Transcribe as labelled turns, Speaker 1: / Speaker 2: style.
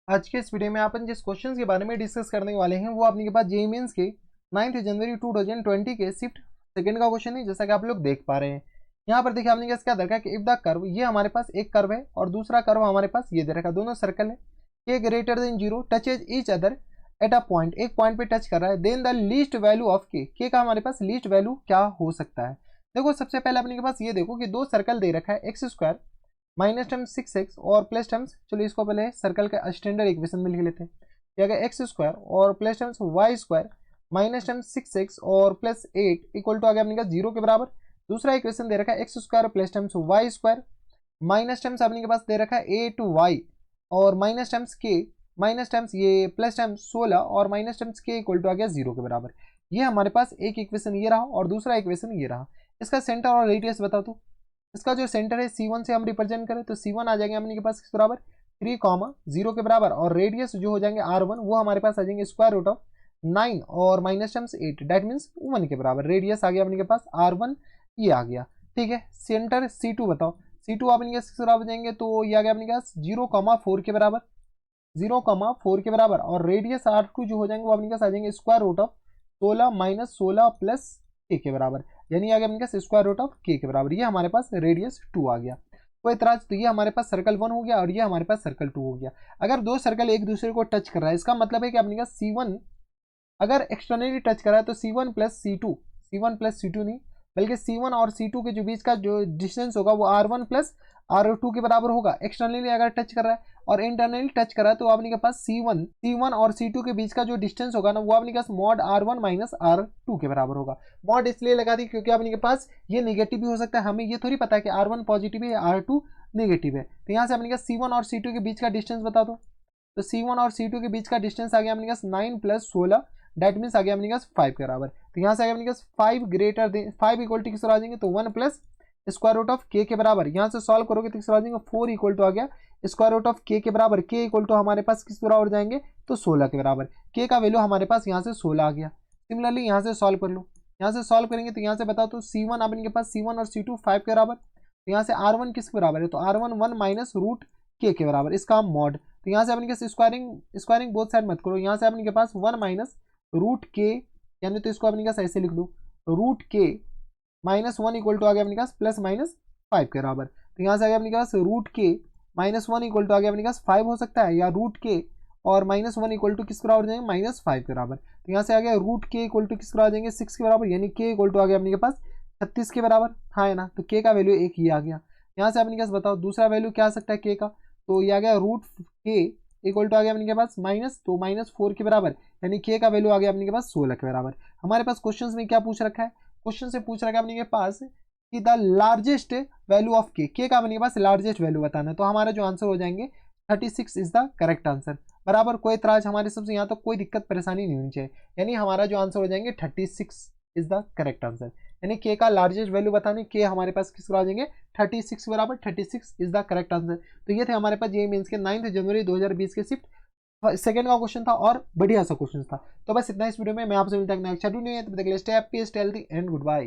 Speaker 1: आज के इस वीडियो में अपन जिस क्वेश्चन के बारे में डिस्कस करने वाले हैं वो अपने के पास जेईई मेंस के 9 जनवरी 2020 के शिफ्ट सेकंड का क्वेश्चन है, जैसा कि आप लोग देख पा रहे हैं। यहाँ पर देखिए आपने क्या दे रखा है कि इफ द कर्व, ये हमारे पास एक कर्व है और दूसरा कर्व हमारे पास ये दे रखा है, दोनों सर्कल है। K greater than 0 touches each other at a point, एक पॉइंट पे टच कर रहा है। Then the least value of k का हमारे पास लीस्ट वैल्यू क्या हो सकता है। देखो सबसे पहले अपने के पास ये देखो कि दो सर्कल दे रखा है, x square minus terms 6x और प्लस टर्म्स, चलो इसको पहले सर्कल का स्टैंडर्ड इक्वेशन में लिख लेते हैं। क्या गया एक्स स्क्वायर और plus terms y square minus terms 6x और प्लस 8 इक्वल टू आ गया अपने का 0 के बराबर। दूसरा इक्वेशन दे रखा है x square plus terms y square minus terms अपने के पास दे रखा है 8y और माइनस टर्म्स के माइनस टर्म्स ये प्लस टर्म्स 16 और माइनस टर्म्स के इक्वल टू आ गया 0 के बराबर। ये हमारे पास एक इक्वेशन ये रहा और दूसरा इक्वेशन ये रहा। इसका सेंटर और रेडियस बता दो। इसका जो सेंटर है C1 से हम रिप्रेजेंट करें तो C1 आ जाएंगे अपने के पास किस बराबर 3, 0 के बराबर, और रेडियस जो हो जाएंगे R1 वो हमारे पास आ जाएंगे स्क्वायर रूट ऑफ 9 और माइनस टर्म्स 8, डेट मीन्स 1 के बराबर। रेडियस आ गया अपने के पास R1, ये आ गया। ठीक है, सेंटर C2 बताओ। C2 अपने के किस बराबर जाएंगे तो ये आ गया अपने के पास 0,4 के बराबर, 0,4 के बराबर, और रेडियस R2 जो हो जाएंगे वो अपने पास आ जाएंगे square root of 16 minus 16 plus के बराबर, यानी आ गया अपने पास स्क्वायर रूट ऑफ के बराबर। ये हमारे पास रेडियस 2 आ गया। कोई इतराज? तो ये हमारे पास सर्कल 1 हो गया और ये हमारे पास सर्कल 2 हो गया। अगर दो सर्कल एक दूसरे को टच कर रहा है, इसका मतलब है कि अपने पास C1 अगर एक्सटर्नली टच कर रहा है तो C1 प्लस C2 नहीं बल्कि C1 और C2 के जो बीच का जो डिस्टेंस होगा वो R1 प्लस R2 के बराबर होगा। एक्सटर्नली अगर टच कर रहा है और इंटरनली टच कर रहा है तो आपने के पास C1 और C2 के बीच का जो डिस्टेंस होगा ना वो आपने के पास मॉड R1 माइनस R2 के बराबर होगा। मॉड इसलिए लगा दी क्योंकि आपने के पास ये नेगेटिव भी हो सकता है, हमें ये थोड़ी पता है कि R1 पॉजिटिव है या R2 नेगेटिव है। तो यहाँ से आपने के पास C1 और C2 के बीच का डिस्टेंस बता दो। तो C1 और C2 के बीच का डिस्टेंस आ गया अपने पास 9 प्लस 16, डेट मीन्स आ गया अपने पास 5 के बराबर। तो यहाँ से आ गया अपने पास 5 ग्रेटर देन 5 इक्वल टू किस आ जाएंगे तो 1 प्लस स्क्वायर रूट ऑफ के बराबर। यहाँ से सॉल्व करोगे तो किस आ जाएंगे 4 इक्वल टू आ गया स्क्वायर रूट ऑफ के बराबर। के इक्वल टू हमारे पास किस बराबर जाएंगे तो 16 के बराबर। के का वैल्यू हमारे पास यहाँ से 16 आ गया। सिमिलरली यहाँ से सॉल्व कर लो। यहाँ से सॉल्व करेंगे तो यहाँ से बताओ तो C1 अपने के पास C1 और C2 5 के बराबर। तो यहाँ से R1 किस बराबर है तो R1 1 माइनस रूट के बराबर, इसका मॉड। तो यहाँ से अपने के स्क्वायरिंग बोथ साइड मत करो। यहाँ से अपने के पास 1 माइनस रूट के, यानी तो इसको अपने पास ऐसे लिख लो रूट के माइनस 1 इक्वल टू आ गया अपने पास प्लस माइनस 5 के बराबर। तो यहाँ से आ गया अपने पास रूट के माइनस 1 इक्वल टू आ गया अपने पास 5 हो सकता है, या रूट के और माइनस 1 इक्वल टू किस बराबर जाएंगे माइनस 5 के बराबर। तो यहाँ से आ गया रूट के इक्वल टू किस बराबर जाएंगे 6 के बराबर, यानी के इक्वल टू आ गया अपने के पास 36 के बराबर। हाँ है ना, तो के का वैल्यू एक ही आ गया। यहाँ से अपने पास बताओ दूसरा वैल्यू क्या आ सकता है के का, तो ये आ गया रूट के इक्वल टू आ गया अपने के पास माइनस, तो माइनस 4 के बराबर, यानी के का वैल्यू आ गया अपने के पास 16 के बराबर। हमारे पास क्वेश्चन में क्या पूछ रखा है, क्वेश्चन से पूछ रखा है अपने के पास कि the largest value of k का अपने के पास लार्जेस्ट वैल्यू बताना है। तो हमारा जो आंसर हो जाएंगे 36 इज द करेक्ट आंसर बराबर। कोई इतराज हमारे सबसे यहाँ तक कोई दिक्कत परेशानी नहीं होनी चाहिए, यानी हमारा जो आंसर हो जाएंगे 36 इज द करेक्ट आंसर। यानी के का लार्जेस्ट वैल्यू बताने के हमारे पास किस आ जाएंगे 36 बराबर, 36 इज द करेक्ट आंसर। तो ये थे हमारे पास जेईई मेंस के 9 जनवरी 2020 के शिफ्ट सेकंड का क्वेश्चन था और बढ़िया सा क्वेश्चन था। तो बस इतना इस वीडियो में, मैं आपसे मिलता हूं नेक्स्ट वीडियो में। तब तक के लिए stay happy, stay healthy and good bye.